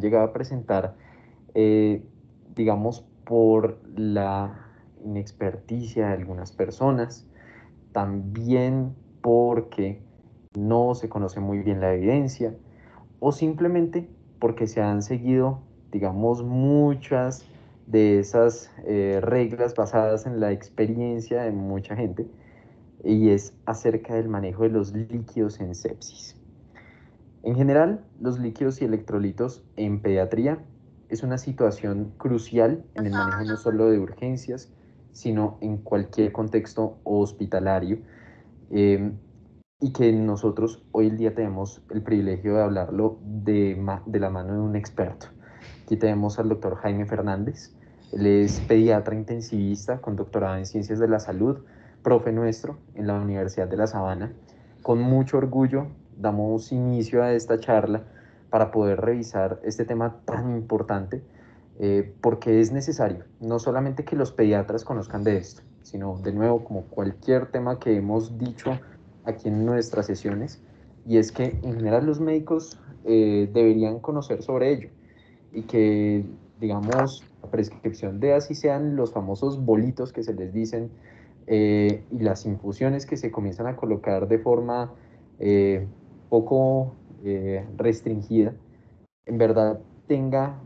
llegado a presentar, digamos, por la inexperticia de algunas personas, también porque no se conoce muy bien la evidencia o simplemente porque se han seguido, digamos, muchas de esas reglas basadas en la experiencia de mucha gente, y es acerca del manejo de los líquidos en sepsis. En general, los líquidos y electrolitos en pediatría es una situación crucial en el manejo no solo de urgencias, sino en cualquier contexto hospitalario, eh, y que nosotros hoy en día tenemos el privilegio de hablarlo de la mano de un experto. Aquí tenemos al doctor Jaime Fernández. Él es pediatra intensivista con doctorado en ciencias de la salud, profe nuestro en la Universidad de La Sabana. Con mucho orgullo damos inicio a esta charla para poder revisar este tema tan importante, porque es necesario no solamente que los pediatras conozcan de esto, sino de nuevo, como cualquier tema que hemos dicho aquí en nuestras sesiones, y es que en general los médicos deberían conocer sobre ello, y que, digamos, la prescripción de así sean los famosos bolitos que se les dicen, y las infusiones que se comienzan a colocar de forma eh, poco restringida, en verdad tenga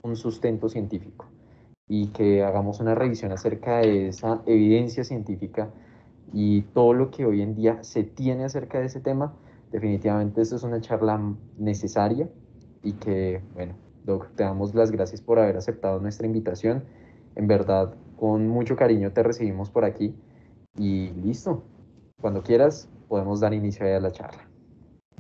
un sustento científico, y que hagamos una revisión acerca de esa evidencia científica y todo lo que hoy en día se tiene acerca de ese tema. Definitivamente esta es una charla necesaria, y que, bueno, Doc, te damos las gracias por haber aceptado nuestra invitación. En verdad, con mucho cariño te recibimos por aquí y listo. Cuando quieras, podemos dar inicio a la charla.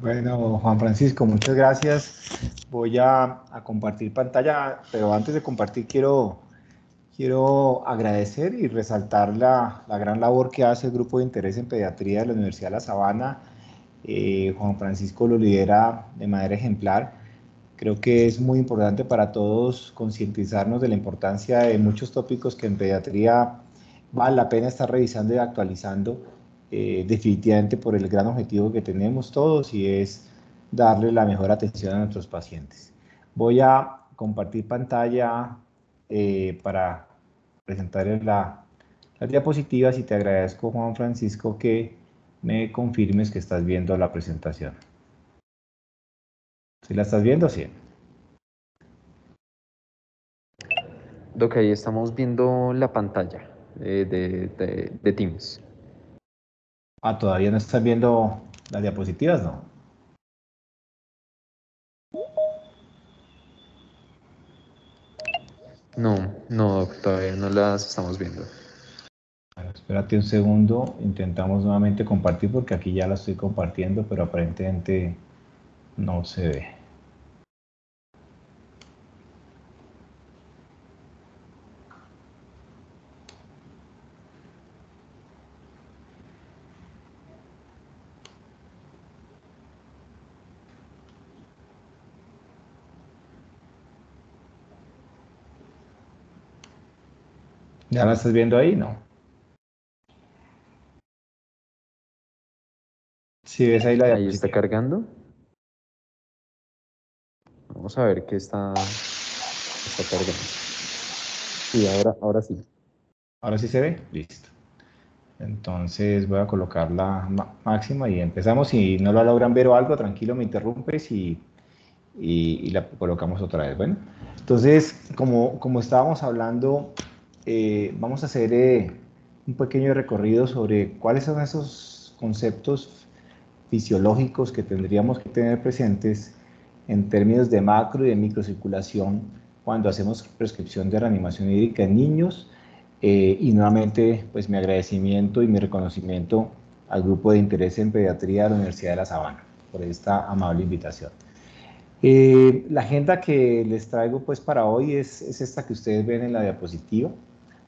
Bueno, Juan Francisco, muchas gracias. Voy a compartir pantalla, pero antes de compartir quiero agradecer y resaltar la gran labor que hace el Grupo de Interés en Pediatría de la Universidad de La Sabana. Juan Francisco lo lidera de manera ejemplar. Creo que es muy importante para todos concientizarnos de la importancia de muchos tópicos que en pediatría vale la pena estar revisando y actualizando, definitivamente por el gran objetivo que tenemos todos, y es darle la mejor atención a nuestros pacientes. Voy a compartir pantalla para presentarles las diapositivas, y te agradezco, Juan Francisco, que me confirmes que estás viendo la presentación. ¿Sí la estás viendo? Sí. Doc, ahí estamos viendo la pantalla de Teams. Ah, ¿todavía no estás viendo las diapositivas? No. No, no, Doc, todavía no las estamos viendo. Bueno, espérate un segundo, intentamos nuevamente compartir porque aquí ya la estoy compartiendo, pero aparentemente no se ve. ¿Ya la estás viendo ahí? No. ¿Sí ves ahí la Ahí está diapositiva? cargando. Vamos a ver qué está cargando. Sí, ahora sí. ¿Ahora sí se ve? Listo. Entonces voy a colocar la máxima y empezamos. Si no lo logran ver o algo, tranquilo, me interrumpes y la colocamos otra vez. Bueno, entonces, como estábamos hablando, vamos a hacer un pequeño recorrido sobre cuáles son esos conceptos fisiológicos que tendríamos que tener presentes en términos de macro y de microcirculación cuando hacemos prescripción de reanimación hídrica en niños. Y nuevamente, pues mi agradecimiento y mi reconocimiento al Grupo de Interés en Pediatría de la Universidad de La Sabana por esta amable invitación. La agenda que les traigo pues para hoy es esta que ustedes ven en la diapositiva.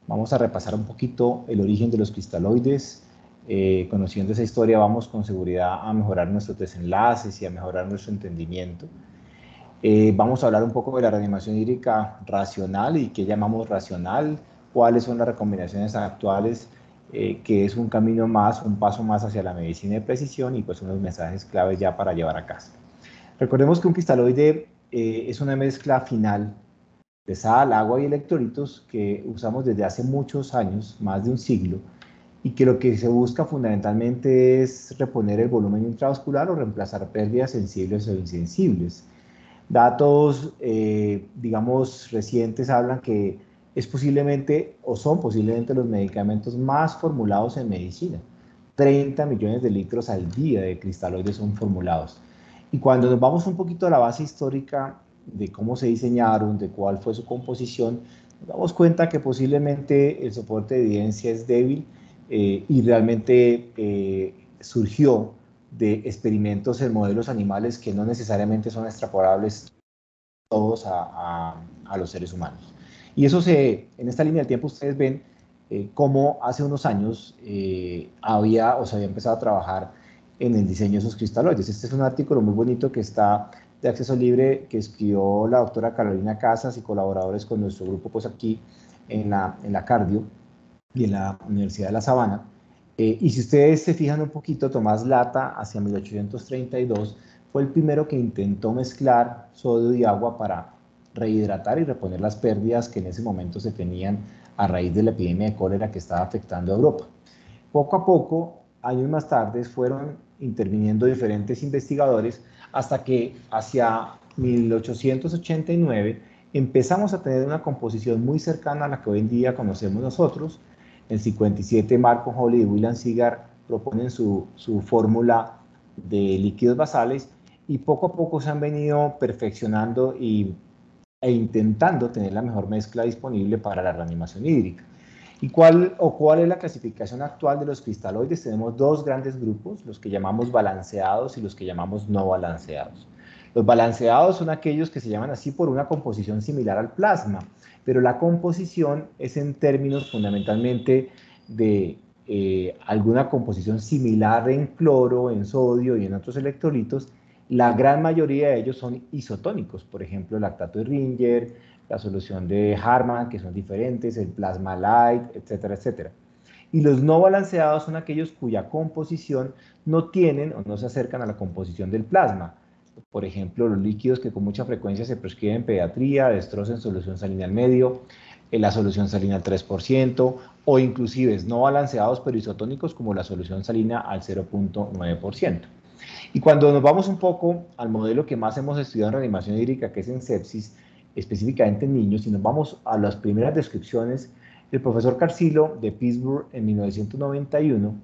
Vamos a repasar un poquito el origen de los cristaloides. Conociendo esa historia vamos con seguridad a mejorar nuestros desenlaces y a mejorar nuestro entendimiento. Vamos a hablar un poco de la reanimación hídrica racional y qué llamamos racional, cuáles son las recomendaciones actuales, que es un camino más, un paso más hacia la medicina de precisión, y pues unos mensajes claves ya para llevar a casa. Recordemos que un cristaloide es una mezcla final de sal, agua y electrolitos que usamos desde hace muchos años, más de un siglo, y que lo que se busca fundamentalmente es reponer el volumen intravascular o reemplazar pérdidas sensibles o insensibles. Datos, digamos, recientes hablan que es posiblemente o son posiblemente los medicamentos más formulados en medicina. 30 millones de litros al día de cristaloides son formulados. Y cuando nos vamos un poquito a la base histórica de cómo se diseñaron, de cuál fue su composición, nos damos cuenta que posiblemente el soporte de evidencia es débil y realmente surgió de experimentos en modelos animales que no necesariamente son extrapolables todos a los seres humanos. Y eso en esta línea del tiempo ustedes ven cómo hace unos años se había empezado a trabajar en el diseño de esos cristaloides. Este es un artículo muy bonito que está de acceso libre, que escribió la doctora Carolina Casas y colaboradores con nuestro grupo pues aquí en la Cardio y en la Universidad de La Sabana. Y si ustedes se fijan un poquito, Tomás Lata, hacia 1832, fue el primero que intentó mezclar sodio y agua para rehidratar y reponer las pérdidas que en ese momento se tenían a raíz de la epidemia de cólera que estaba afectando a Europa. Poco a poco, años más tarde, fueron interviniendo diferentes investigadores hasta que hacia 1889 empezamos a tener una composición muy cercana a la que hoy en día conocemos nosotros. En 57, Marco Holly y William Sigar proponen su fórmula de líquidos basales y poco a poco se han venido perfeccionando e intentando tener la mejor mezcla disponible para la reanimación hídrica. ¿Y cuál es la clasificación actual de los cristaloides? Tenemos dos grandes grupos, los que llamamos balanceados y los que llamamos no balanceados. Los balanceados son aquellos que se llaman así por una composición similar al plasma, pero la composición es en términos fundamentalmente de alguna composición similar en cloro, en sodio y en otros electrolitos. La gran mayoría de ellos son isotónicos, por ejemplo, el lactato de Ringer, la solución de Harman, que son diferentes, el plasma light, etcétera, etcétera. Y los no balanceados son aquellos cuya composición no tienen o no se acercan a la composición del plasma. Por ejemplo, los líquidos que con mucha frecuencia se prescriben en pediatría, dextrosa en solución salina al medio, en la solución salina al 3%, o inclusive no balanceados pero isotónicos como la solución salina al 0.9%. Y cuando nos vamos un poco al modelo que más hemos estudiado en reanimación hídrica, que es en sepsis, específicamente en niños, y nos vamos a las primeras descripciones, el profesor Carcillo de Pittsburgh en 1991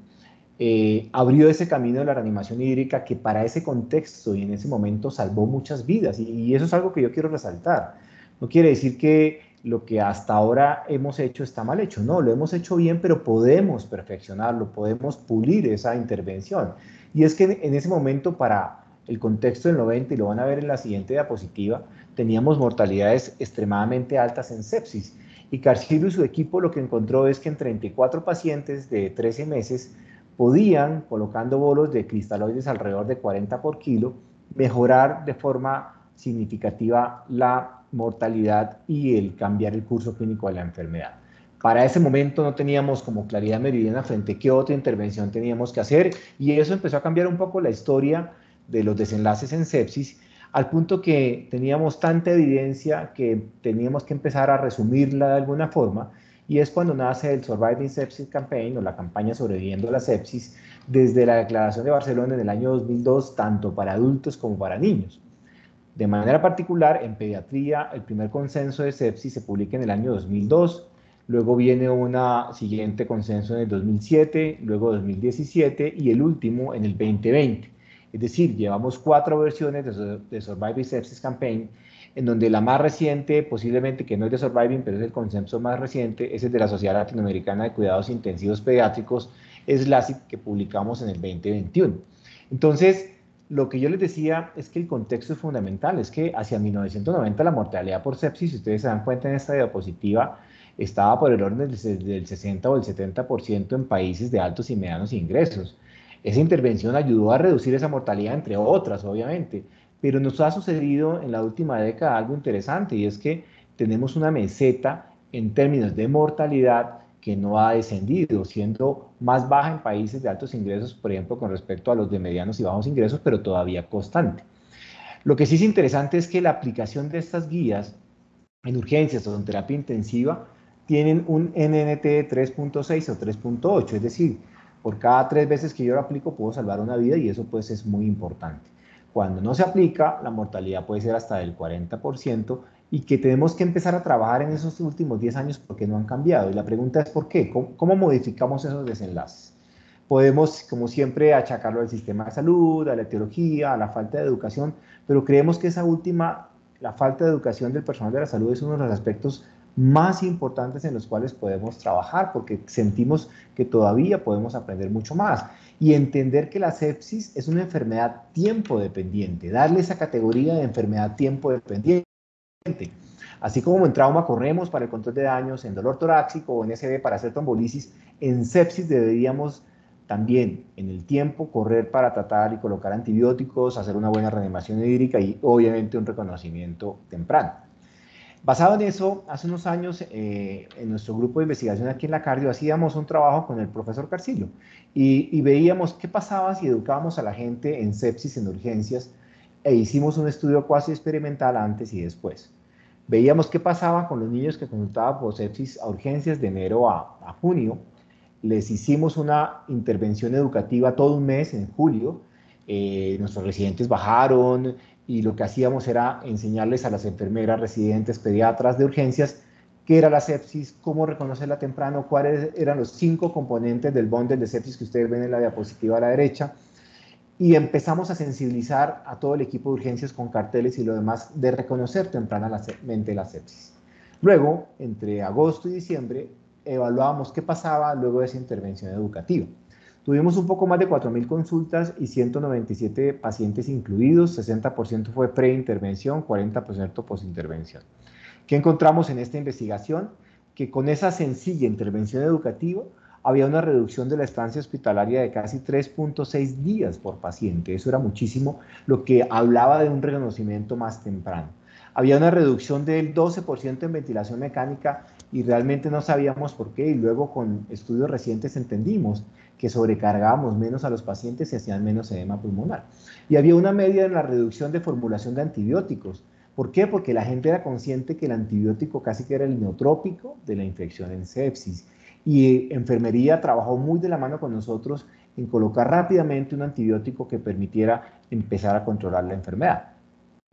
abrió ese camino de la reanimación hídrica que para ese contexto y en ese momento salvó muchas vidas. Y eso es algo que yo quiero resaltar. No quiere decir que lo que hasta ahora hemos hecho está mal hecho. No, lo hemos hecho bien, pero podemos perfeccionarlo, podemos pulir esa intervención. Y es que en ese momento, para el contexto del 90, y lo van a ver en la siguiente diapositiva, teníamos mortalidades extremadamente altas en sepsis. Y Carcillo y su equipo lo que encontró es que en 34 pacientes de 13 meses podían, colocando bolos de cristaloides alrededor de 40 por kilo, mejorar de forma significativa la mortalidad y el cambiar el curso clínico de la enfermedad. Para ese momento no teníamos como claridad meridiana frente a qué otra intervención teníamos que hacer y eso empezó a cambiar un poco la historia de los desenlaces en sepsis al punto que teníamos tanta evidencia que teníamos que empezar a resumirla de alguna forma y es cuando nace el Surviving Sepsis Campaign o la campaña Sobreviviendo a la Sepsis desde la Declaración de Barcelona en el año 2002 tanto para adultos como para niños. De manera particular, en pediatría, el primer consenso de sepsis se publica en el año 2002, luego viene una siguiente consenso en el 2007, luego 2017 y el último en el 2020. Es decir, llevamos 4 versiones de Surviving Sepsis Campaign, en donde la más reciente, posiblemente que no es de Surviving, pero es el consenso más reciente, es el de la Sociedad Latinoamericana de Cuidados Intensivos Pediátricos, SLACIP, que publicamos en el 2021. Entonces, lo que yo les decía es que el contexto es fundamental, es que hacia 1990 la mortalidad por sepsis, si ustedes se dan cuenta en esta diapositiva, estaba por el orden del 60 o el 70% en países de altos y medianos ingresos. Esa intervención ayudó a reducir esa mortalidad, entre otras, obviamente, pero nos ha sucedido en la última década algo interesante y es que tenemos una meseta en términos de mortalidad que no ha descendido, siendo más baja en países de altos ingresos, por ejemplo, con respecto a los de medianos y bajos ingresos, pero todavía constante. Lo que sí es interesante es que la aplicación de estas guías en urgencias o en terapia intensiva tienen un NNT de 3.6 o 3.8, es decir, por cada 3 veces que yo lo aplico puedo salvar una vida y eso pues es muy importante. Cuando no se aplica, la mortalidad puede ser hasta del 40% y que tenemos que empezar a trabajar en esos últimos 10 años porque no han cambiado. Y la pregunta es ¿por qué? ¿Cómo modificamos esos desenlaces? Podemos, como siempre, achacarlo al sistema de salud, a la etiología, a la falta de educación, pero creemos que esa última, la falta de educación del personal de la salud es uno de los aspectos más importantes en los cuales podemos trabajar, porque sentimos que todavía podemos aprender mucho más y entender que la sepsis es una enfermedad tiempo dependiente, darle esa categoría de enfermedad tiempo dependiente. Así como en trauma corremos para el control de daños, en dolor torácico o en SB para hacer trombolisis, en sepsis deberíamos también en el tiempo correr para tratar y colocar antibióticos, hacer una buena reanimación hídrica y obviamente un reconocimiento temprano. Basado en eso, hace unos años en nuestro grupo de investigación aquí en la Cardio hacíamos un trabajo con el profesor Carcillo y veíamos qué pasaba si educábamos a la gente en sepsis en urgencias e hicimos un estudio cuasi experimental antes y después. Veíamos qué pasaba con los niños que consultaban por sepsis a urgencias de enero a junio. Les hicimos una intervención educativa todo un mes en julio. Nuestros residentes bajaron y lo que hacíamos era enseñarles a las enfermeras, residentes, pediatras de urgencias qué era la sepsis, cómo reconocerla temprano, cuáles eran los 5 componentes del bundle de sepsis que ustedes ven en la diapositiva a la derecha. Y empezamos a sensibilizar a todo el equipo de urgencias con carteles y lo demás de reconocer tempranamente la sepsis. Luego, entre agosto y diciembre, evaluábamos qué pasaba luego de esa intervención educativa. Tuvimos un poco más de 4.000 consultas y 197 pacientes incluidos, 60% fue preintervención, 40% posintervención. ¿Qué encontramos en esta investigación? Que con esa sencilla intervención educativa había una reducción de la estancia hospitalaria de casi 3.6 días por paciente. Eso era muchísimo, lo que hablaba de un reconocimiento más temprano. Había una reducción del 12% en ventilación mecánica y realmente no sabíamos por qué. Y luego con estudios recientes entendimos que sobrecargábamos menos a los pacientes y hacían menos edema pulmonar. Y había una media en la reducción de formulación de antibióticos. ¿Por qué? Porque la gente era consciente que el antibiótico casi que era el inotrópico de la infección en sepsis. Y enfermería trabajó muy de la mano con nosotros en colocar rápidamente un antibiótico que permitiera empezar a controlar la enfermedad.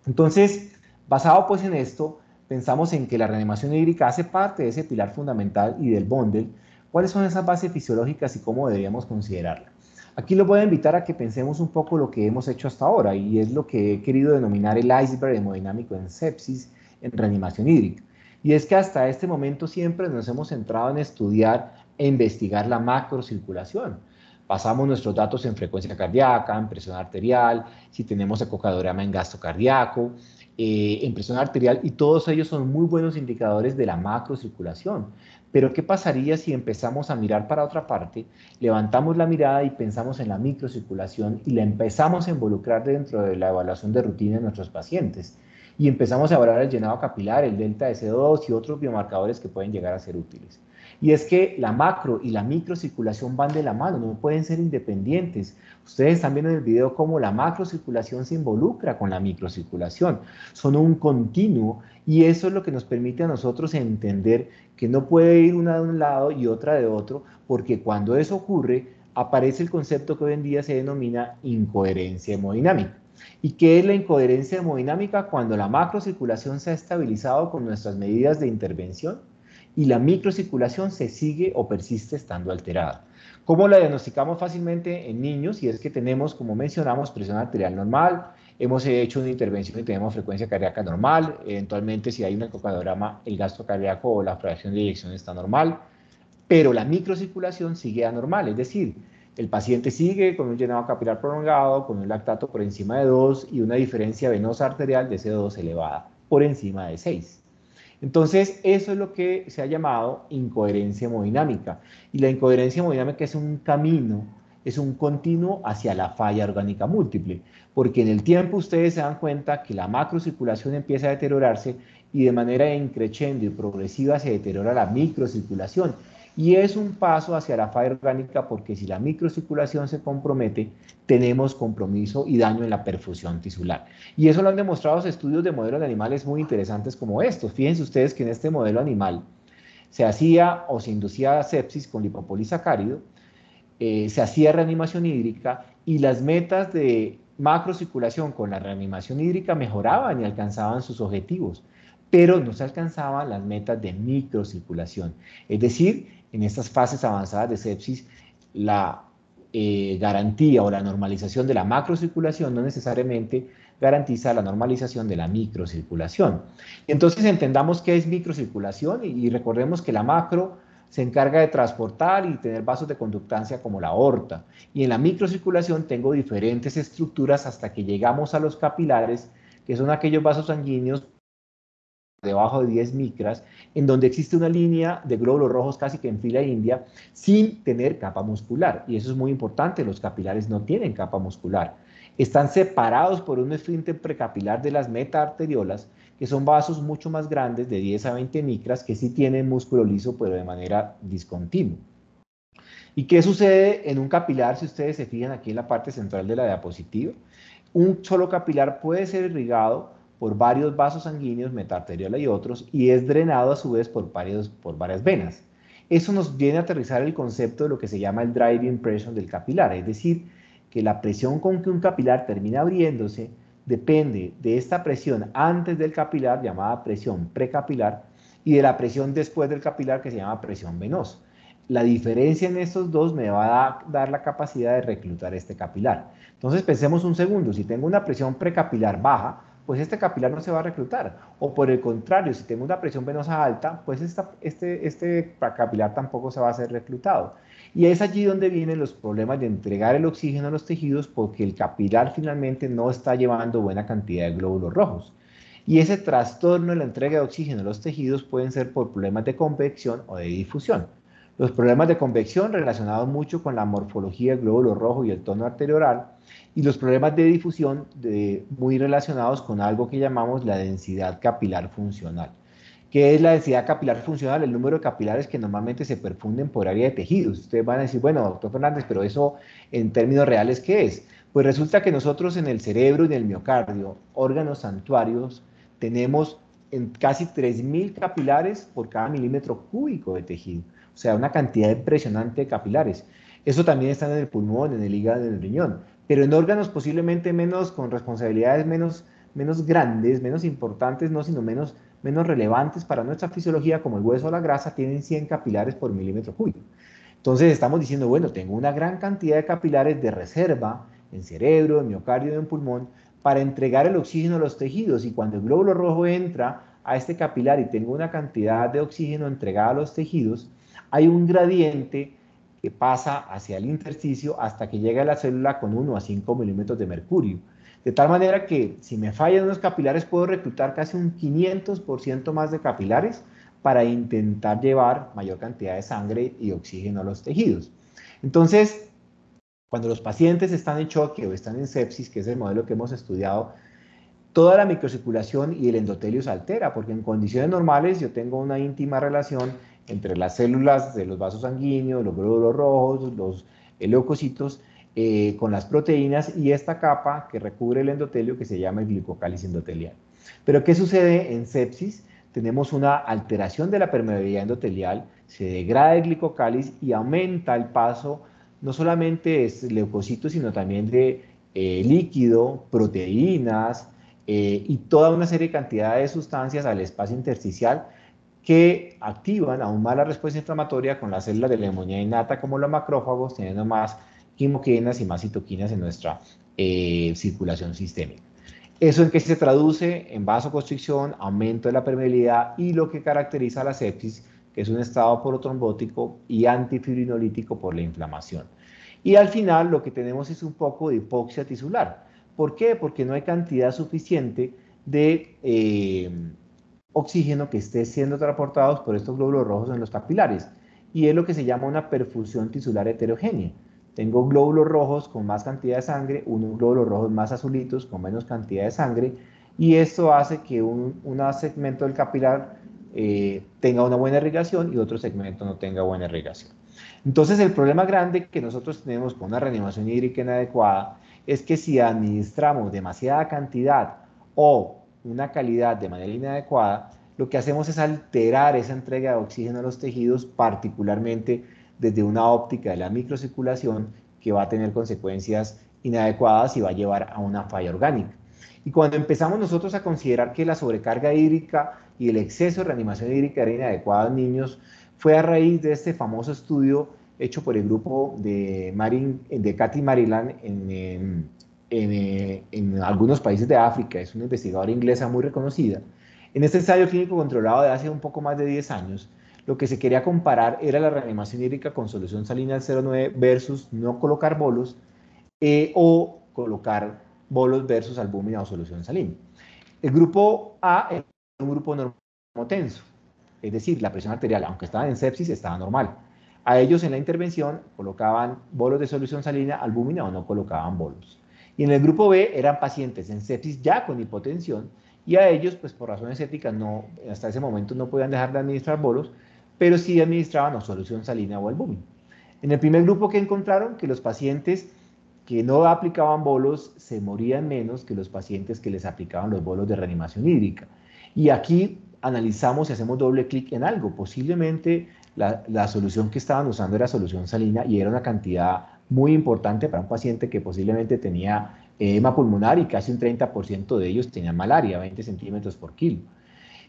Entonces, basado pues en esto, pensamos en que la reanimación hídrica hace parte de ese pilar fundamental y del bundle. ¿Cuáles son esas bases fisiológicas y cómo deberíamos considerarla? Aquí los voy a invitar a que pensemos un poco lo que hemos hecho hasta ahora y es lo que he querido denominar el iceberg hemodinámico en sepsis en reanimación hídrica. Y es que hasta este momento siempre nos hemos centrado en estudiar e investigar la macrocirculación. Pasamos nuestros datos en frecuencia cardíaca, en presión arterial, si tenemos ecocardiograma en gasto cardíaco, en presión arterial, y todos ellos son muy buenos indicadores de la macrocirculación. Pero ¿qué pasaría si empezamos a mirar para otra parte, levantamos la mirada y pensamos en la microcirculación y la empezamos a involucrar dentro de la evaluación de rutina de nuestros pacientes? Y empezamos a evaluar el llenado capilar, el delta de CO2 y otros biomarcadores que pueden llegar a ser útiles. Y es que la macro y la microcirculación van de la mano, no pueden ser independientes. Ustedes están viendo en el video cómo la macrocirculación se involucra con la microcirculación. Son un continuo y eso es lo que nos permite a nosotros entender que no puede ir una de un lado y otra de otro, porque cuando eso ocurre, aparece el concepto que hoy en día se denomina incoherencia hemodinámica. ¿Y qué es la incoherencia hemodinámica? Cuando la macrocirculación se ha estabilizado con nuestras medidas de intervención y la microcirculación se sigue o persiste estando alterada. ¿Cómo la diagnosticamos fácilmente en niños? Y es que tenemos, como mencionamos, presión arterial normal, hemos hecho una intervención y tenemos frecuencia cardíaca normal, eventualmente si hay un ecocardiograma, el gasto cardíaco o la fracción de eyección está normal, pero la microcirculación sigue anormal, es decir, el paciente sigue con un llenado capilar prolongado, con un lactato por encima de 2 y una diferencia venosa arterial de CO2 elevada por encima de 6. Entonces, eso es lo que se ha llamado incoherencia hemodinámica. Y la incoherencia hemodinámica es un camino, es un continuo hacia la falla orgánica múltiple, porque en el tiempo ustedes se dan cuenta que la macrocirculación empieza a deteriorarse y de manera increciendo y progresiva se deteriora la microcirculación. Y es un paso hacia la falla orgánica porque si la microcirculación se compromete, tenemos compromiso y daño en la perfusión tisular. Y eso lo han demostrado estudios de modelos de animales muy interesantes como estos. Fíjense ustedes que en este modelo animal se hacía o se inducía sepsis con lipopolisacárido, se hacía reanimación hídrica y las metas de macrocirculación con la reanimación hídrica mejoraban y alcanzaban sus objetivos, pero no se alcanzaban las metas de microcirculación. Es decir, en estas fases avanzadas de sepsis, la garantía o la normalización de la macrocirculación no necesariamente garantiza la normalización de la microcirculación. Entonces entendamos qué es microcirculación y recordemos que la macro se encarga de transportar y tener vasos de conductancia como la aorta. Y en la microcirculación tengo diferentes estructuras hasta que llegamos a los capilares, que son aquellos vasos sanguíneos debajo de 10 micras, en donde existe una línea de glóbulos rojos casi que en fila india, sin tener capa muscular. Y eso es muy importante, los capilares no tienen capa muscular. Están separados por un esfínter precapilar de las metaarteriolas, que son vasos mucho más grandes, de 10 a 20 micras, que sí tienen músculo liso, pero de manera discontinua. ¿Y qué sucede en un capilar si ustedes se fijan aquí en la parte central de la diapositiva? Un solo capilar puede ser irrigado por varios vasos sanguíneos, metaarteriola y otros, y es drenado a su vez por varias venas. Eso nos viene a aterrizar el concepto de lo que se llama el driving pressure del capilar, es decir, que la presión con que un capilar termina abriéndose depende de esta presión antes del capilar, llamada presión precapilar, y de la presión después del capilar, que se llama presión venosa. La diferencia en estos dos me va a dar la capacidad de reclutar este capilar. Entonces pensemos un segundo, si tengo una presión precapilar baja, pues este capilar no se va a reclutar. O por el contrario, si tengo una presión venosa alta, pues este capilar tampoco se va a ser reclutado. Y es allí donde vienen los problemas de entregar el oxígeno a los tejidos porque el capilar finalmente no está llevando buena cantidad de glóbulos rojos. Y ese trastorno en la entrega de oxígeno a los tejidos pueden ser por problemas de convección o de difusión. Los problemas de convección relacionados mucho con la morfología del glóbulo rojo y el tono arterioral, y los problemas de difusión muy relacionados con algo que llamamos la densidad capilar funcional. ¿Qué es la densidad capilar funcional? El número de capilares que normalmente se perfunden por área de tejidos. Ustedes van a decir, bueno, doctor Fernández, pero eso en términos reales, ¿qué es? Pues resulta que nosotros en el cerebro y en el miocardio, órganos santuarios, tenemos en casi 3.000 capilares por cada milímetro cúbico de tejido. O sea, una cantidad impresionante de capilares. Eso también está en el pulmón, en el hígado, en el riñón. Pero en órganos posiblemente menos, con responsabilidades menos grandes, menos importantes, no, sino menos relevantes para nuestra fisiología, como el hueso o la grasa, tienen 100 capilares por milímetro cúbico. Entonces estamos diciendo, bueno, tengo una gran cantidad de capilares de reserva en cerebro, en miocardio, en pulmón, para entregar el oxígeno a los tejidos. Y cuando el glóbulo rojo entra a este capilar y tengo una cantidad de oxígeno entregada a los tejidos, hay un gradiente que pasa hacia el intersticio hasta que llega a la célula con 1 a 5 milímetros de mercurio. De tal manera que si me fallan unos capilares puedo reclutar casi un 500% más de capilares para intentar llevar mayor cantidad de sangre y oxígeno a los tejidos. Entonces, cuando los pacientes están en choque o están en sepsis, que es el modelo que hemos estudiado, toda la microcirculación y el endotelio se altera, porque en condiciones normales yo tengo una íntima relación entre las células de los vasos sanguíneos, los glóbulos rojos, los leucocitos, con las proteínas y esta capa que recubre el endotelio que se llama el glicocálice endotelial. Pero ¿qué sucede en sepsis? Tenemos una alteración de la permeabilidad endotelial, se degrada el glicocálice y aumenta el paso no solamente de leucocitos, sino también de líquido, proteínas, y toda una serie de cantidad de sustancias al espacio intersticial que activan aún más la respuesta inflamatoria con las células de la inmunidad innata como los macrófagos, teniendo más quimoquinas y más citoquinas en nuestra circulación sistémica. ¿Eso en qué se traduce? En vasoconstricción, aumento de la permeabilidad y lo que caracteriza la sepsis, que es un estado porotrombótico y antifibrinolítico por la inflamación. Y al final lo que tenemos es un poco de hipoxia tisular. ¿Por qué? Porque no hay cantidad suficiente de oxígeno que esté siendo transportados por estos glóbulos rojos en los capilares. Y es lo que se llama una perfusión tisular heterogénea. Tengo glóbulos rojos con más cantidad de sangre, unos glóbulos rojos más azulitos con menos cantidad de sangre, y esto hace que un segmento del capilar tenga una buena irrigación y otro segmento no tenga buena irrigación. Entonces, el problema grande que nosotros tenemos con una reanimación hídrica inadecuada es que si administramos demasiada cantidad o una calidad de manera inadecuada, lo que hacemos es alterar esa entrega de oxígeno a los tejidos, particularmente desde una óptica de la microcirculación, que va a tener consecuencias inadecuadas y va a llevar a una falla orgánica. Y cuando empezamos nosotros a considerar que la sobrecarga hídrica y el exceso de reanimación hídrica era inadecuado en niños, fue a raíz de este famoso estudio hecho por el grupo de Cathy Maryland en algunos países de África. Es una investigadora inglesa muy reconocida. En este ensayo clínico controlado de hace un poco más de 10 años, lo que se quería comparar era la reanimación hídrica con solución salina al 0,9 versus no colocar bolos, o colocar bolos versus albúmina o solución salina. El grupo A es un grupo normotenso, es decir, la presión arterial, aunque estaban en sepsis, estaba normal. A ellos en la intervención colocaban bolos de solución salina, albúmina, o no colocaban bolos. Y en el grupo B eran pacientes en sepsis ya con hipotensión, y a ellos, pues por razones éticas, no, hasta ese momento no podían dejar de administrar bolos, pero sí administraban o solución salina o albúmina. En el primer grupo, que encontraron que los pacientes que no aplicaban bolos se morían menos que los pacientes que les aplicaban los bolos de reanimación hídrica. Y aquí analizamos y hacemos doble clic en algo. Posiblemente la solución que estaban usando era solución salina, y era una cantidad muy importante para un paciente que posiblemente tenía edema pulmonar, y casi un 30% de ellos tenían malaria, 20 centímetros por kilo.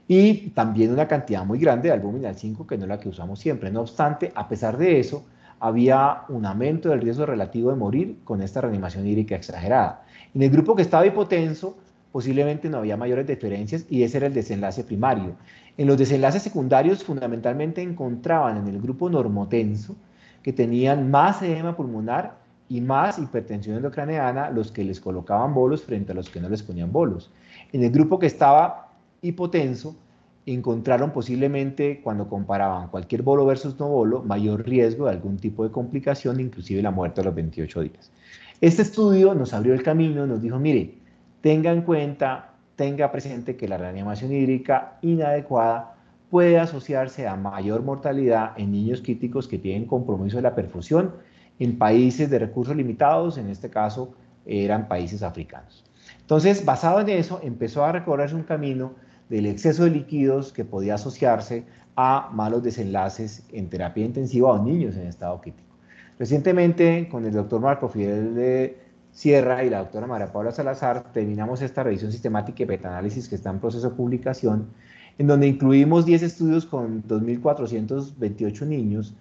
Y también una cantidad muy grande de albúmina 5, que no es la que usamos siempre. No obstante, a pesar de eso, había un aumento del riesgo relativo de morir con esta reanimación hídrica exagerada. En el grupo que estaba hipotenso, posiblemente no había mayores diferencias, y ese era el desenlace primario. En los desenlaces secundarios, fundamentalmente encontraban en el grupo normotenso, que tenían más edema pulmonar y más hipertensión endocraneana, los que les colocaban bolos frente a los que no les ponían bolos. En el grupo que estaba hipotenso, encontraron posiblemente, cuando comparaban cualquier bolo versus no bolo, mayor riesgo de algún tipo de complicación, inclusive la muerte a los 28 días. Este estudio nos abrió el camino, nos dijo, mire, tenga en cuenta, tenga presente que la reanimación hídrica inadecuada puede asociarse a mayor mortalidad en niños críticos que tienen compromiso de la perfusión en países de recursos limitados, en este caso eran países africanos. Entonces, basado en eso, empezó a recorrerse un camino del exceso de líquidos que podía asociarse a malos desenlaces en terapia intensiva o niños en estado crítico. Recientemente, con el doctor Marco Fidel de Sierra y la doctora María Paula Salazar, terminamos esta revisión sistemática y metaanálisis que está en proceso de publicación, en donde incluimos 10 estudios con 2.428 niños,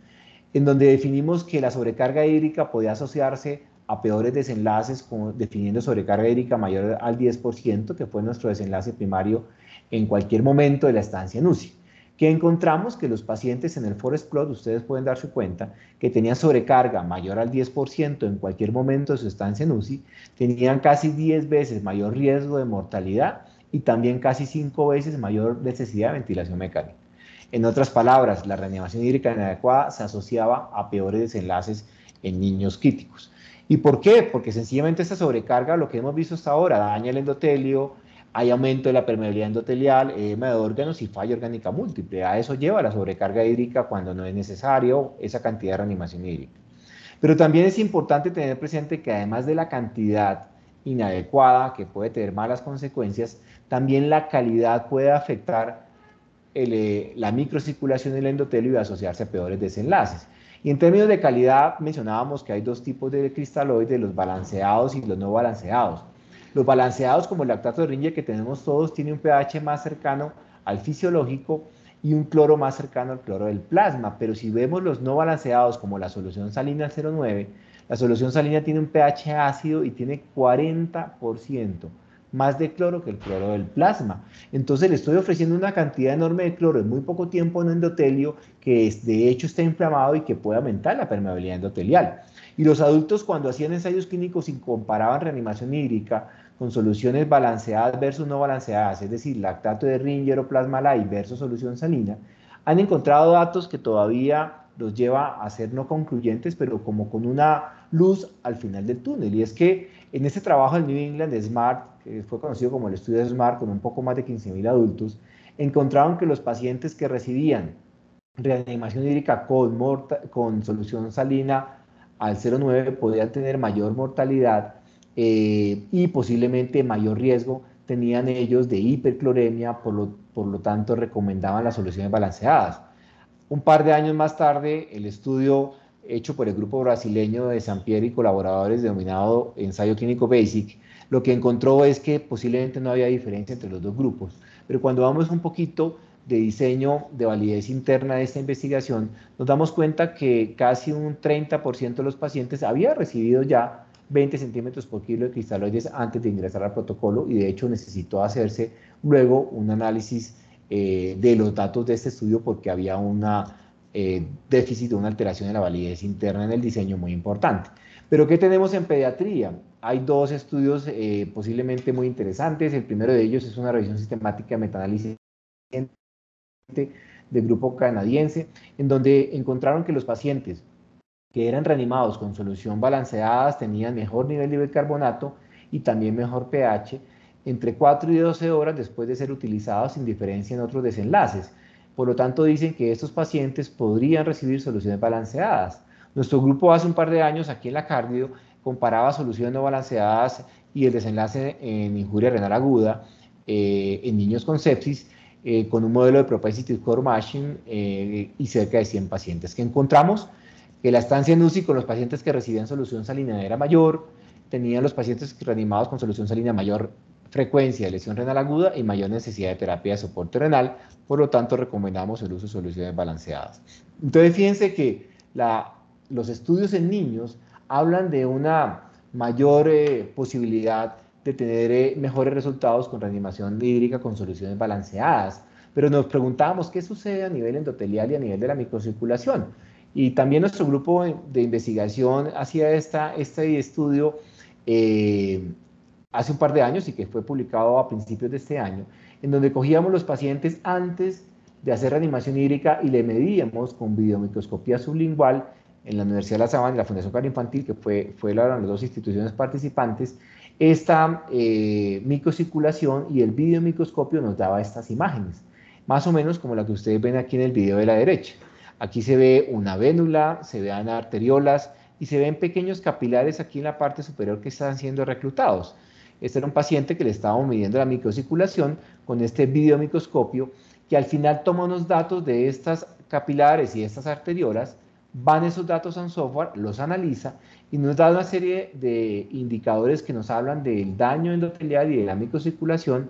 en donde definimos que la sobrecarga hídrica podía asociarse a peores desenlaces, definiendo sobrecarga hídrica mayor al 10%, que fue nuestro desenlace primario en cualquier momento de la estancia en UCI. Que encontramos que los pacientes en el Forest Plot, ustedes pueden darse cuenta, que tenían sobrecarga mayor al 10% en cualquier momento de su estancia en UCI, tenían casi 10 veces mayor riesgo de mortalidad y también casi 5 veces mayor necesidad de ventilación mecánica. En otras palabras, la reanimación hídrica inadecuada se asociaba a peores desenlaces en niños críticos. ¿Y por qué? Porque sencillamente esta sobrecarga, lo que hemos visto hasta ahora, daña el endotelio, hay aumento de la permeabilidad endotelial, edema de órganos y falla orgánica múltiple. A eso lleva la sobrecarga hídrica cuando no es necesario esa cantidad de reanimación hídrica. Pero también es importante tener presente que además de la cantidad inadecuada, que puede tener malas consecuencias, también la calidad puede afectar la microcirculación del endotelio y asociarse a peores desenlaces. Y en términos de calidad, mencionábamos que hay dos tipos de cristaloides, los balanceados y los no balanceados. Los balanceados, como el lactato de Ringer que tenemos todos, tiene un pH más cercano al fisiológico y un cloro más cercano al cloro del plasma, pero si vemos los no balanceados, como la solución salina 0,9, la solución salina tiene un pH ácido y tiene 40% más de cloro que el cloro del plasma. Entonces le estoy ofreciendo una cantidad enorme de cloro en muy poco tiempo en un endotelio que de hecho está inflamado y que puede aumentar la permeabilidad endotelial. Y los adultos, cuando hacían ensayos clínicos y comparaban reanimación hídrica con soluciones balanceadas versus no balanceadas, es decir, lactato de Ringer o plasma light versus solución salina, han encontrado datos que todavía los lleva a ser no concluyentes, pero como con una luz al final del túnel. Y es que en este trabajo del New England Smart, que fue conocido como el estudio SMART, con un poco más de 15.000 adultos, encontraron que los pacientes que recibían reanimación hídrica con solución salina al 0,9 podían tener mayor mortalidad y posiblemente mayor riesgo tenían ellos de hipercloremia, por lo tanto recomendaban las soluciones balanceadas. Un par de años más tarde, el estudio hecho por el grupo brasileño de Sampieri y colaboradores denominado Ensayo Clínico Basic, lo que encontró es que posiblemente no había diferencia entre los dos grupos. Pero cuando vamos un poquito de diseño de validez interna de esta investigación, nos damos cuenta que casi un 30% de los pacientes había recibido ya 20 centímetros por kilo de cristaloides antes de ingresar al protocolo y de hecho necesitó hacerse luego un análisis de los datos de este estudio porque había un déficit o una alteración de la validez interna en el diseño muy importante. Pero ¿qué tenemos en pediatría? Hay dos estudios posiblemente muy interesantes. El primero de ellos es una revisión sistemática de metaanálisis del grupo canadiense, en donde encontraron que los pacientes que eran reanimados con solución balanceadas tenían mejor nivel de bicarbonato y también mejor pH entre 4 y 12 horas después de ser utilizados sin diferencia en otros desenlaces. Por lo tanto, dicen que estos pacientes podrían recibir soluciones balanceadas. Nuestro grupo hace un par de años aquí en la cardio comparaba soluciones no balanceadas y el desenlace en injuria renal aguda en niños con sepsis con un modelo de propensity score matching y cerca de 100 pacientes. ¿Qué encontramos? Que la estancia en UCI con los pacientes que recibían solución salina era mayor, tenían los pacientes reanimados con solución salina mayor frecuencia de lesión renal aguda y mayor necesidad de terapia de soporte renal, por lo tanto recomendamos el uso de soluciones balanceadas. Entonces fíjense que los estudios en niños hablan de una mayor posibilidad de tener mejores resultados con reanimación hídrica con soluciones balanceadas, pero nos preguntábamos qué sucede a nivel endotelial y a nivel de la microcirculación. Y también nuestro grupo de investigación hacía este estudio hace un par de años y que fue publicado a principios de este año, en donde cogíamos los pacientes antes de hacer reanimación hídrica y le medíamos con videomicroscopía sublingual en la Universidad de La Sabana y la Fundación Cardio Infantil, que fueron las dos instituciones participantes, esta microcirculación y el videomicroscopio nos daba estas imágenes, más o menos como la que ustedes ven aquí en el video de la derecha. Aquí se ve una vénula, se ven arteriolas y se ven pequeños capilares aquí en la parte superior que están siendo reclutados. Este era un paciente que le estábamos midiendo la microcirculación con este videomicroscopio que al final toma unos datos de estas capilares y estas arteriolas, van esos datos a un software, los analiza y nos da una serie de indicadores que nos hablan del daño endotelial y de la microcirculación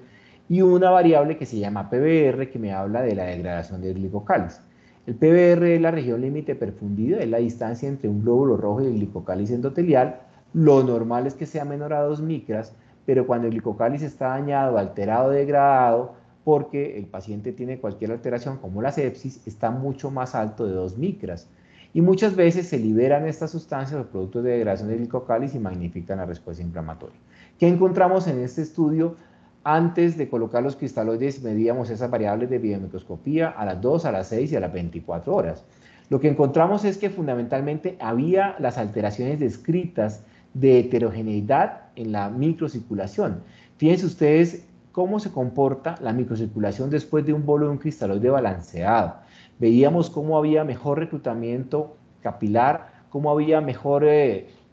y una variable que se llama PBR que me habla de la degradación del glicocálice. El PBR es la región límite perfundida, es la distancia entre un glóbulo rojo y el glicocálice endotelial. Lo normal es que sea menor a 2 micras, pero cuando el glicocálice está dañado, alterado, degradado, porque el paciente tiene cualquier alteración como la sepsis, está mucho más alto de 2 micras. Y muchas veces se liberan estas sustancias o productos de degradación del glicocálice y magnifican la respuesta inflamatoria. ¿Qué encontramos en este estudio? Antes de colocar los cristaloides medíamos esas variables de videomicroscopía a las 2, a las 6 y a las 24 horas. Lo que encontramos es que fundamentalmente había las alteraciones descritas de heterogeneidad en la microcirculación. Fíjense ustedes cómo se comporta la microcirculación después de un bolo de un cristaloide balanceado. Veíamos cómo había mejor reclutamiento capilar, cómo había mejor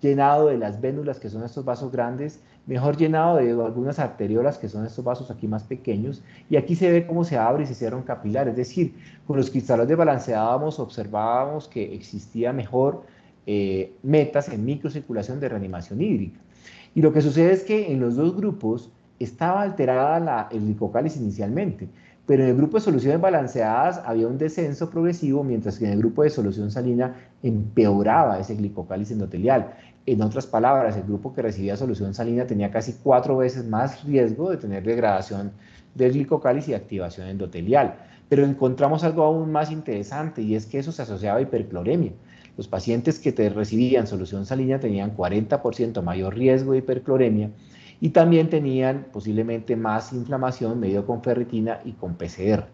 llenado de las vénulas, que son estos vasos grandes, mejor llenado de algunas arteriolas, que son estos vasos aquí más pequeños, y aquí se ve cómo se abre y se cierra un capilar, es decir, con los cristaloides balanceábamos, observábamos que existía mejor metas en microcirculación de reanimación hídrica. Y lo que sucede es que en los dos grupos estaba alterada el glicocálice inicialmente, pero en el grupo de soluciones balanceadas había un descenso progresivo, mientras que en el grupo de solución salina empeoraba ese glicocálice endotelial. En otras palabras, el grupo que recibía solución salina tenía casi 4 veces más riesgo de tener degradación del glicocálice y activación endotelial. Pero encontramos algo aún más interesante y es que eso se asociaba a hipercloremia. Los pacientes que recibían solución salina tenían 40% mayor riesgo de hipercloremia y también tenían posiblemente más inflamación medido con ferritina y con PCR.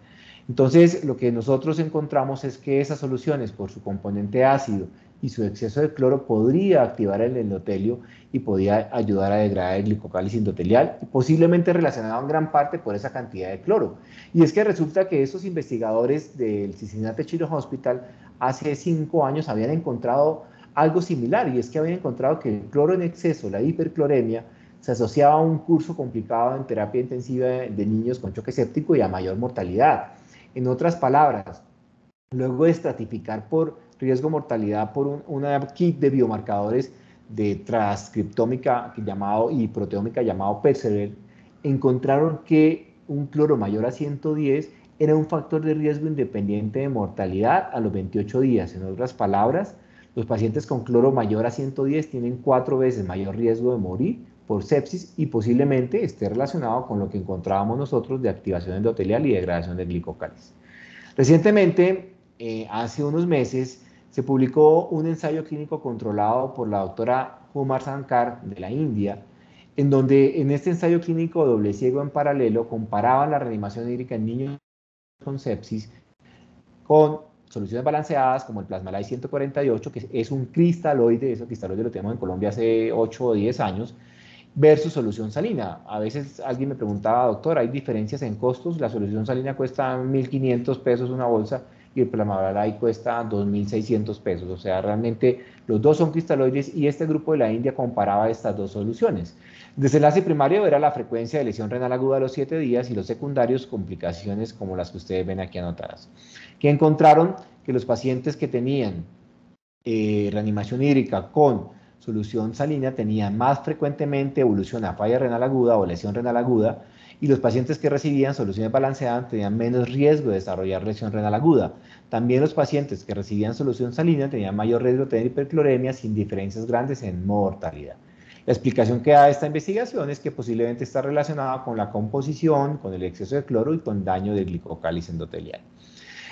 Entonces, lo que nosotros encontramos es que esas soluciones, por su componente ácido y su exceso de cloro, podría activar el endotelio y podía ayudar a degradar el glicocálice endotelial, posiblemente relacionado en gran parte por esa cantidad de cloro. Y es que resulta que esos investigadores del Cincinnati Children's Hospital hace 5 años habían encontrado algo similar, y es que habían encontrado que el cloro en exceso, la hipercloremia, se asociaba a un curso complicado en terapia intensiva de niños con choque séptico y a mayor mortalidad. En otras palabras, luego de estratificar por riesgo mortalidad por una kit de biomarcadores de transcriptómica llamado, y proteómica llamado Perceval, encontraron que un cloro mayor a 110 era un factor de riesgo independiente de mortalidad a los 28 días. En otras palabras, los pacientes con cloro mayor a 110 tienen 4 veces mayor riesgo de morir por sepsis y posiblemente esté relacionado con lo que encontrábamos nosotros de activación endotelial y degradación del glicocálice. Recientemente, hace unos meses, se publicó un ensayo clínico controlado por la doctora Kumar Sankar de la India, en donde en este ensayo clínico doble ciego en paralelo comparaban la reanimación hídrica en niños con sepsis con soluciones balanceadas como el Plasmalide 148, que es un cristaloide, ese cristaloide lo tenemos en Colombia hace 8 o 10 años, versus solución salina. A veces alguien me preguntaba, doctor, ¿hay diferencias en costos? La solución salina cuesta 1.500 pesos una bolsa y el Plasmalide cuesta 2.600 pesos. O sea, realmente los dos son cristaloides, y este grupo de la India comparaba estas dos soluciones. Desenlace primario era la frecuencia de lesión renal aguda a los 7 días, y los secundarios, complicaciones como las que ustedes ven aquí anotadas. Que encontraron que los pacientes que tenían reanimación hídrica con solución salina tenían más frecuentemente evolución a falla renal aguda o lesión renal aguda, y los pacientes que recibían soluciones balanceadas tenían menos riesgo de desarrollar lesión renal aguda. También los pacientes que recibían solución salina tenían mayor riesgo de tener hipercloremia sin diferencias grandes en mortalidad. La explicación que da esta investigación es que posiblemente está relacionada con la composición, con el exceso de cloro y con daño del glicocálice endotelial.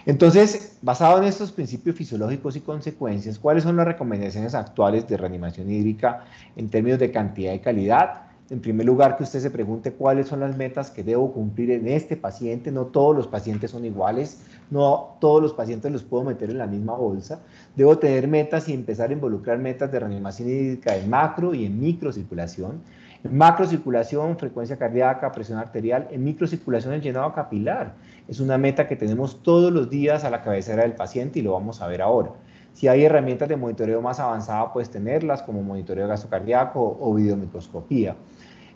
Entonces, basado en estos principios fisiológicos y consecuencias, ¿cuáles son las recomendaciones actuales de reanimación hídrica en términos de cantidad y calidad? En primer lugar, que usted se pregunte cuáles son las metas que debo cumplir en este paciente. No todos los pacientes son iguales, no todos los pacientes los puedo meter en la misma bolsa. Debo tener metas y empezar a involucrar metas de reanimación hídrica en macro y en microcirculación. En macrocirculación, frecuencia cardíaca, presión arterial. En microcirculación, el llenado capilar. Es una meta que tenemos todos los días a la cabecera del paciente, y lo vamos a ver ahora. Si hay herramientas de monitoreo más avanzada, puedes tenerlas, como monitoreo gastrocardíaco o videomicroscopía.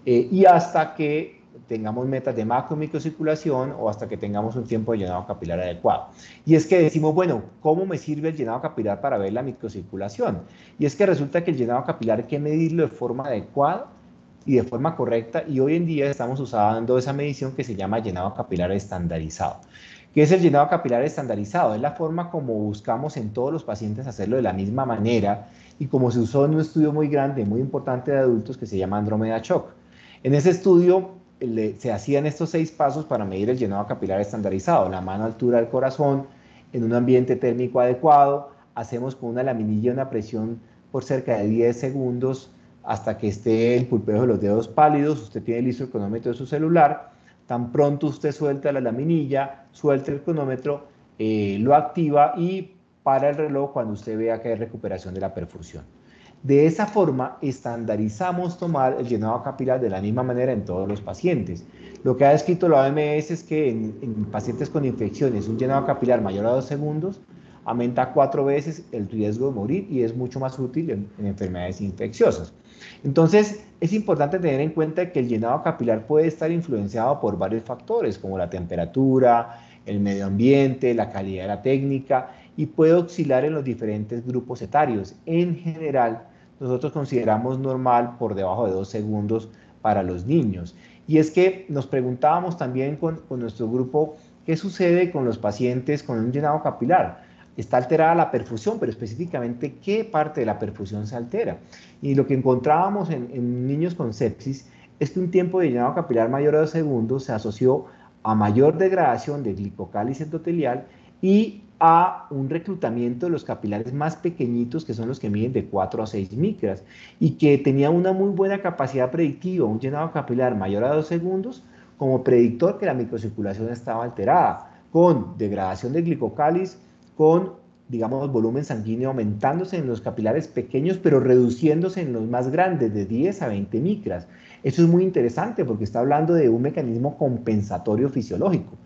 Y hasta que tengamos metas de macro y microcirculación, o hasta que tengamos un tiempo de llenado capilar adecuado. Y es que decimos, bueno, ¿cómo me sirve el llenado capilar para ver la microcirculación? Y es que resulta que el llenado capilar hay que medirlo de forma adecuada y de forma correcta, y hoy en día estamos usando esa medición que se llama llenado capilar estandarizado. ¿Qué es el llenado capilar estandarizado? Es la forma como buscamos en todos los pacientes hacerlo de la misma manera, y como se usó en un estudio muy grande, muy importante de adultos, que se llama Andromeda Shock. En ese estudio se hacían estos 6 pasos para medir el llenado capilar estandarizado: la mano a altura del corazón, en un ambiente térmico adecuado, hacemos con una laminilla una presión por cerca de 10 segundos hasta que esté el pulpeo de los dedos pálidos. Usted tiene listo el cronómetro de su celular. Tan pronto usted suelta la laminilla, suelta el cronómetro, lo activa y para el reloj cuando usted vea que hay recuperación de la perfusión. De esa forma, estandarizamos tomar el llenado capilar de la misma manera en todos los pacientes. Lo que ha descrito la OMS es que en pacientes con infecciones, un llenado capilar mayor a 2 segundos aumenta 4 veces el riesgo de morir, y es mucho más útil en enfermedades infecciosas. Entonces, es importante tener en cuenta que el llenado capilar puede estar influenciado por varios factores, como la temperatura, el medio ambiente, la calidad de la técnica, y puede oscilar en los diferentes grupos etarios. En general, nosotros consideramos normal por debajo de 2 segundos para los niños. Y es que nos preguntábamos también con nuestro grupo, ¿qué sucede con los pacientes con un llenado capilar? Está alterada la perfusión, pero específicamente, ¿qué parte de la perfusión se altera? Y lo que encontrábamos en niños con sepsis es que un tiempo de llenado capilar mayor a 2 segundos se asoció a mayor degradación del glicocálice endotelial y a un reclutamiento de los capilares más pequeñitos, que son los que miden de 4 a 6 micras, y que tenía una muy buena capacidad predictiva, un llenado capilar mayor a 2 segundos, como predictor que la microcirculación estaba alterada. con degradación de glicocáliz, con, digamos, volumen sanguíneo aumentándose en los capilares pequeños, pero reduciéndose en los más grandes, de 10 a 20 micras. Eso es muy interesante porque está hablando de un mecanismo compensatorio fisiológico.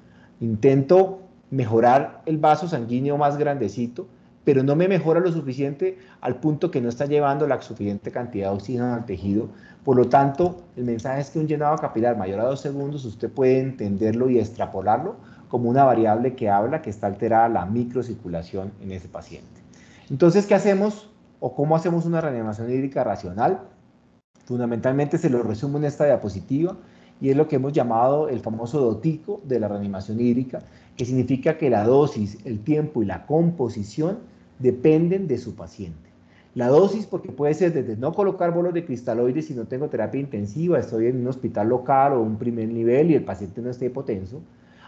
Intento mejorar el vaso sanguíneo más grandecito, pero no me mejora lo suficiente al punto que no está llevando la suficiente cantidad de oxígeno al tejido. Por lo tanto, el mensaje es que un llenado capilar mayor a 2 segundos usted puede entenderlo y extrapolarlo como una variable que habla que está alterada la microcirculación en ese paciente. Entonces, ¿qué hacemos o cómo hacemos una reanimación hídrica racional? Fundamentalmente se lo resumo en esta diapositiva y es lo que hemos llamado el famoso dotico de la reanimación hídrica, que significa que la dosis, el tiempo y la composición dependen de su paciente. La dosis, porque puede ser desde no colocar bolos de cristaloides si no tengo terapia intensiva, estoy en un hospital local o un primer nivel y el paciente no está hipotenso,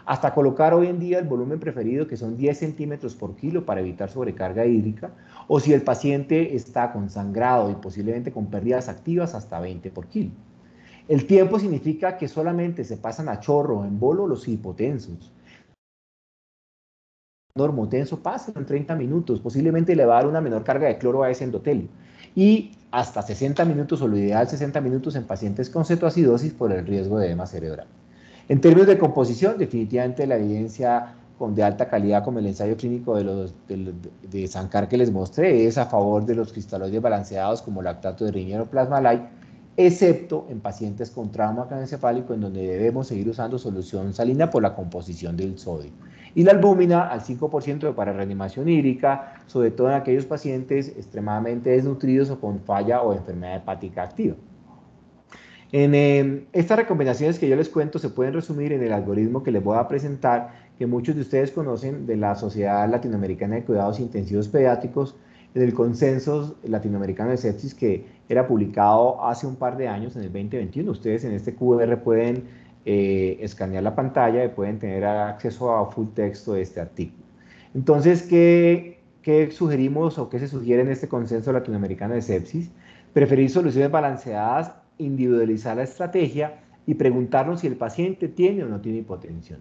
hasta colocar hoy en día el volumen preferido, que son 10 centímetros por kilo para evitar sobrecarga hídrica, o si el paciente está con sangrado y posiblemente con pérdidas activas, hasta 20 por kilo. El tiempo significa que solamente se pasan a chorro o en bolo los hipotensos. Normotenso pasa en 30 minutos, posiblemente le va a dar una menor carga de cloro a ese endotelio. Y hasta 60 minutos, o lo ideal 60 minutos en pacientes con cetoacidosis por el riesgo de edema cerebral. En términos de composición, definitivamente la evidencia de alta calidad, como el ensayo clínico de Sankar que les mostré, es a favor de los cristaloides balanceados como lactato de riñón o plasma light, excepto en pacientes con trauma craneoencefálico, en donde debemos seguir usando solución salina por la composición del sodio. Y la albúmina al 5% para reanimación hídrica, sobre todo en aquellos pacientes extremadamente desnutridos o con falla o enfermedad hepática activa. Estas recomendaciones que yo les cuento se pueden resumir en el algoritmo que les voy a presentar, que muchos de ustedes conocen de la Sociedad Latinoamericana de Cuidados Intensivos Pediátricos, del Consenso Latinoamericano de Sepsis, que era publicado hace un par de años, en el 2021. Ustedes en este QR pueden escanear la pantalla y pueden tener acceso a full texto de este artículo. Entonces, ¿qué sugerimos o qué se sugiere en este Consenso Latinoamericano de Sepsis? Preferir soluciones balanceadas, individualizar la estrategia y preguntarnos si el paciente tiene o no tiene hipotensión.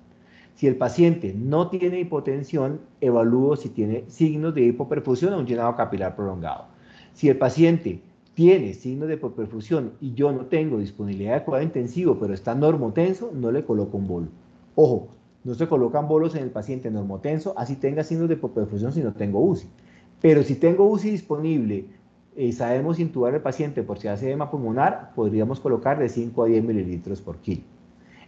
Si el paciente no tiene hipotensión, evalúo si tiene signos de hipoperfusión o un llenado capilar prolongado. Si el paciente tiene signos de hipoperfusión y yo no tengo disponibilidad de cuidado intensivo, pero está normotenso, no le coloco un bolo. Ojo, no se colocan bolos en el paciente normotenso, así tenga signos de hipoperfusión si no tengo UCI. Pero si tengo UCI disponible, sabemos intubar al paciente por si hace edema pulmonar, podríamos colocar de 5 a 10 mililitros por kilo.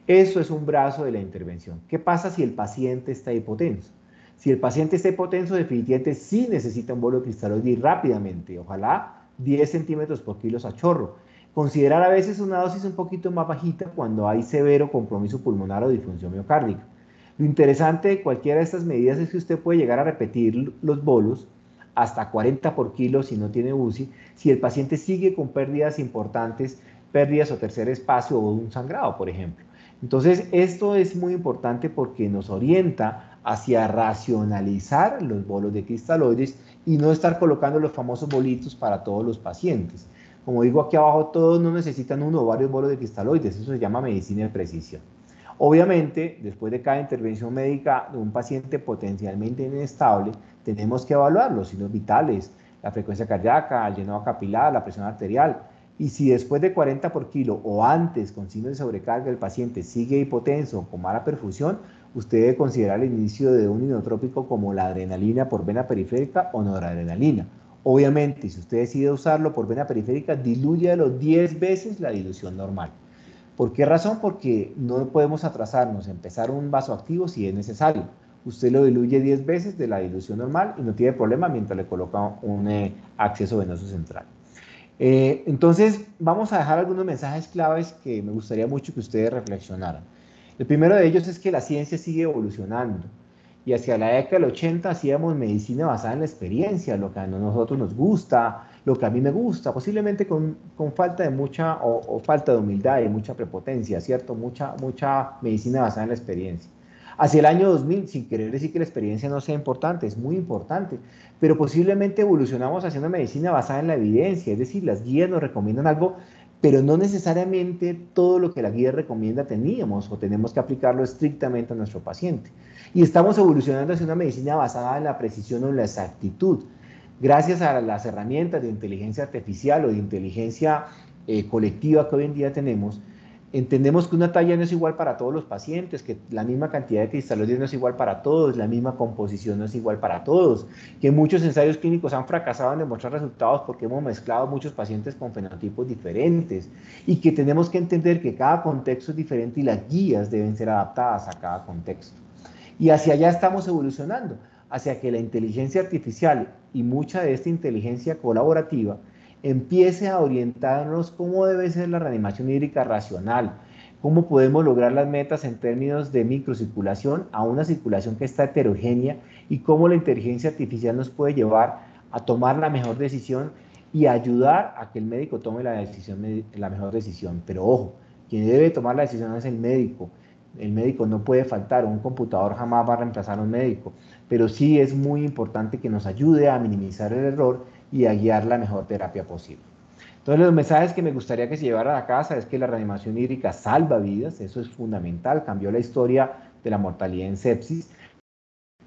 Eso es un brazo de la intervención. ¿Qué pasa si el paciente está hipotenso? Si el paciente está hipotenso, definitivamente sí necesita un bolo de cristaloide rápidamente, ojalá 10 centímetros por kilo a chorro. Considerar a veces una dosis un poquito más bajita cuando hay severo compromiso pulmonar o disfunción miocárdica. Lo interesante de cualquiera de estas medidas es que usted puede llegar a repetir los bolos hasta 40 por kilo si no tiene UCI, si el paciente sigue con pérdidas importantes, pérdidas o tercer espacio o un sangrado, por ejemplo. Entonces, esto es muy importante porque nos orienta hacia racionalizar los bolos de cristaloides y no estar colocando los famosos bolitos para todos los pacientes. Como digo aquí abajo, todos no necesitan uno o varios bolos de cristaloides, eso se llama medicina de precisión. Obviamente, después de cada intervención médica de un paciente potencialmente inestable, tenemos que evaluar los signos vitales, la frecuencia cardíaca, el llenado capilar, la presión arterial. Y si después de 40 por kilo o antes con signos de sobrecarga el paciente sigue hipotenso con mala perfusión, usted debe considerar el inicio de un inotrópico como la adrenalina por vena periférica o noradrenalina. Obviamente, si usted decide usarlo por vena periférica, dilúyalo 10 veces la dilución normal. ¿Por qué razón? Porque no podemos atrasarnos, empezar un vasoactivo si es necesario. Usted lo diluye 10 veces de la dilución normal y no tiene problema mientras le coloca un acceso venoso central. Entonces, vamos a dejar algunos mensajes claves que me gustaría mucho que ustedes reflexionaran. El primero de ellos es que la ciencia sigue evolucionando y hacia la década del 80 hacíamos medicina basada en la experiencia, lo que a nosotros nos gusta, lo que a mí me gusta, posiblemente con falta de mucha o falta de humildad y mucha prepotencia, ¿cierto? Mucha medicina basada en la experiencia. Hacia el año 2000, sin querer decir que la experiencia no sea importante, es muy importante, pero posiblemente evolucionamos hacia una medicina basada en la evidencia, es decir, las guías nos recomiendan algo pero no necesariamente todo lo que la guía recomienda teníamos o tenemos que aplicarlo estrictamente a nuestro paciente. Y estamos evolucionando hacia una medicina basada en la precisión o en la exactitud. Gracias a las herramientas de inteligencia artificial o de inteligencia colectiva que hoy en día tenemos, entendemos que una talla no es igual para todos los pacientes, que la misma cantidad de cristaloides no es igual para todos, la misma composición no es igual para todos, que muchos ensayos clínicos han fracasado en demostrar resultados porque hemos mezclado muchos pacientes con fenotipos diferentes y que tenemos que entender que cada contexto es diferente y las guías deben ser adaptadas a cada contexto. Y hacia allá estamos evolucionando, hacia que la inteligencia artificial y mucha de esta inteligencia colaborativa empiece a orientarnos cómo debe ser la reanimación hídrica racional, cómo podemos lograr las metas en términos de microcirculación a una circulación que está heterogénea y cómo la inteligencia artificial nos puede llevar a tomar la mejor decisión y ayudar a que el médico tome la mejor decisión. Pero ojo, quien debe tomar la decisión es el médico. El médico no puede faltar, un computador jamás va a reemplazar a un médico, pero sí es muy importante que nos ayude a minimizar el error y a guiar la mejor terapia posible. Entonces, los mensajes que me gustaría que se llevaran a casa es que la reanimación hídrica salva vidas, eso es fundamental, cambió la historia de la mortalidad en sepsis,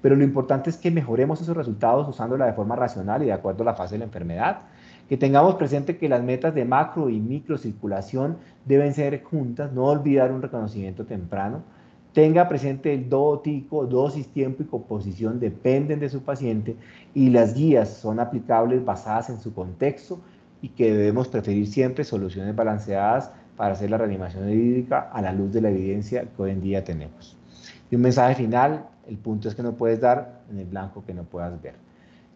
pero lo importante es que mejoremos esos resultados usándola de forma racional y de acuerdo a la fase de la enfermedad, que tengamos presente que las metas de macro y microcirculación deben ser juntas, no olvidar un reconocimiento temprano, tenga presente el tico, dosis, tiempo y composición dependen de su paciente y las guías son aplicables basadas en su contexto y que debemos preferir siempre soluciones balanceadas para hacer la reanimación hídrica a la luz de la evidencia que hoy en día tenemos. Y un mensaje final, el punto es que no puedes dar en el blanco que no puedas ver.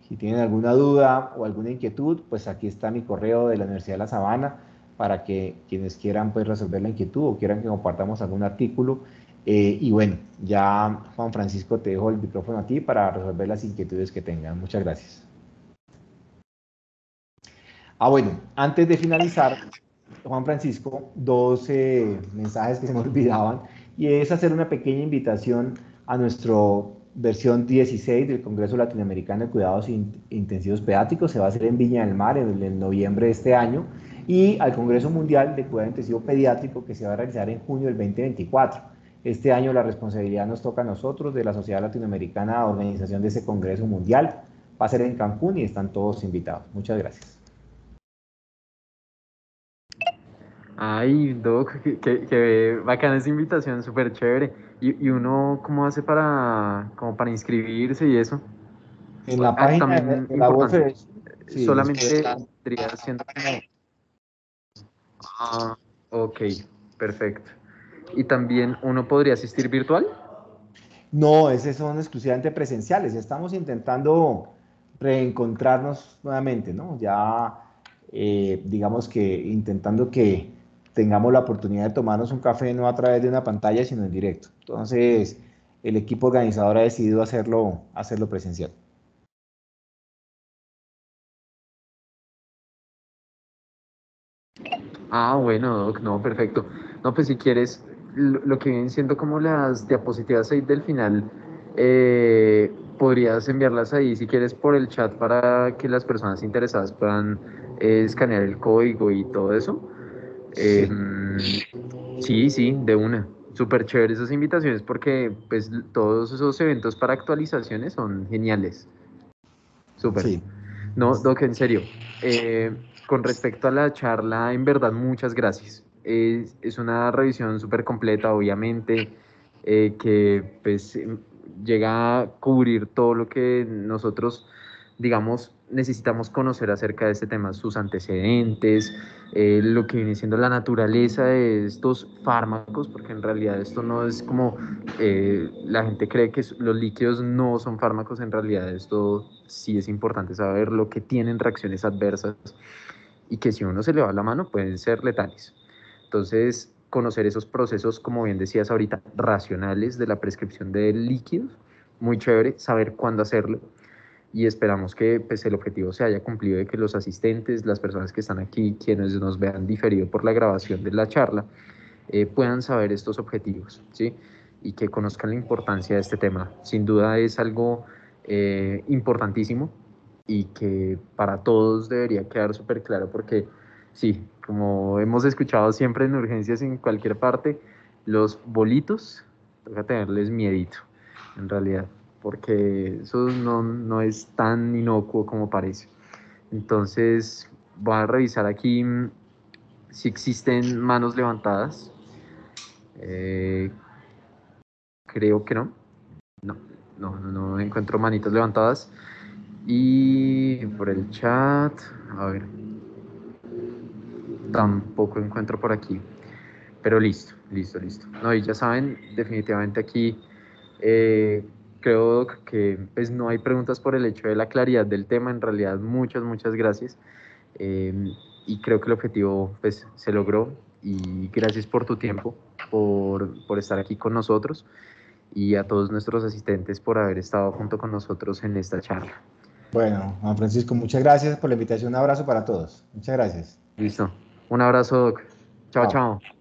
Si tienen alguna duda o alguna inquietud, pues aquí está mi correo de la Universidad de La Sabana para que quienes quieran pues resolver la inquietud o quieran que compartamos algún artículo. Y bueno, ya Juan Francisco te dejo el micrófono a ti para resolver las inquietudes que tengan. Muchas gracias. Bueno, antes de finalizar, Juan Francisco, dos mensajes que se me olvidaban, y es hacer una pequeña invitación a nuestra versión 16 del Congreso Latinoamericano de Cuidados Intensivos Pediátricos, se va a hacer en Viña del Mar en noviembre de este año, y al Congreso Mundial de Cuidado Intensivo Pediátrico que se va a realizar en junio del 2024. Este año la responsabilidad nos toca a nosotros, de la Sociedad Latinoamericana de Organización de ese Congreso Mundial, va a ser en Cancún y están todos invitados. Muchas gracias. Ay, Doc, qué bacana esa invitación, súper chévere. ¿Y uno cómo hace como para inscribirse y eso? En la página También de la importante, UFR, sí, solamente vendría siendo como... Ah, ok, perfecto. ¿Y también uno podría asistir virtual? no, esas son exclusivamente presenciales. Estamos intentando reencontrarnos nuevamente, ¿no? Ya, digamos que intentando que tengamos la oportunidad de tomarnos un café no a través de una pantalla, sino en directo. Entonces, el equipo organizador ha decidido hacerlo presencial. Ah, bueno, Doc, no, perfecto. No, pues si quieres, lo que vienen siendo como las diapositivas ahí del final, podrías enviarlas ahí si quieres por el chat para que las personas interesadas puedan escanear el código y todo eso. Eh, Sí, sí, sí, de una. Súper chévere esas invitaciones porque pues todos esos eventos para actualizaciones son geniales. Súper. sí. No, Doc, en serio. Con respecto a la charla, en verdad, muchas gracias. Es una revisión súper completa, obviamente, que pues llega a cubrir todo lo que nosotros, digamos, necesitamos conocer acerca de este tema, sus antecedentes, lo que viene siendo la naturaleza de estos fármacos, porque en realidad esto no es como la gente cree que los líquidos no son fármacos, en realidad esto sí es importante saber lo que tienen reacciones adversas y que si uno se le va la mano pueden ser letales. Entonces, conocer esos procesos, como bien decías ahorita, racionales de la prescripción de líquidos, muy chévere, saber cuándo hacerlo y esperamos que pues, el objetivo se haya cumplido de que los asistentes, las personas que están aquí, quienes nos vean diferido por la grabación de la charla, puedan saber estos objetivos, ¿sí? Y que conozcan la importancia de este tema. Sin duda es algo importantísimo y que para todos debería quedar súper claro porque Sí, como hemos escuchado siempre en urgencias en cualquier parte, los bolitos, toca tenerles miedito, en realidad, porque eso no es tan inocuo como parece. Entonces, voy a revisar aquí si existen manos levantadas. Eh, creo que no. No, no encuentro manitos levantadas. Y por el chat, a ver, tampoco encuentro por aquí. Pero listo. No, y ya saben, definitivamente aquí eh, creo que pues, no hay preguntas por el hecho de la claridad del tema. En realidad, muchas gracias. Eh, y creo que el objetivo pues, se logró. Y gracias por tu tiempo, por estar aquí con nosotros y a todos nuestros asistentes por haber estado junto con nosotros en esta charla. Bueno, Juan Francisco, muchas gracias por la invitación. Un abrazo para todos. Muchas gracias. Listo. Un abrazo, Doc. Chao, Chao. chao.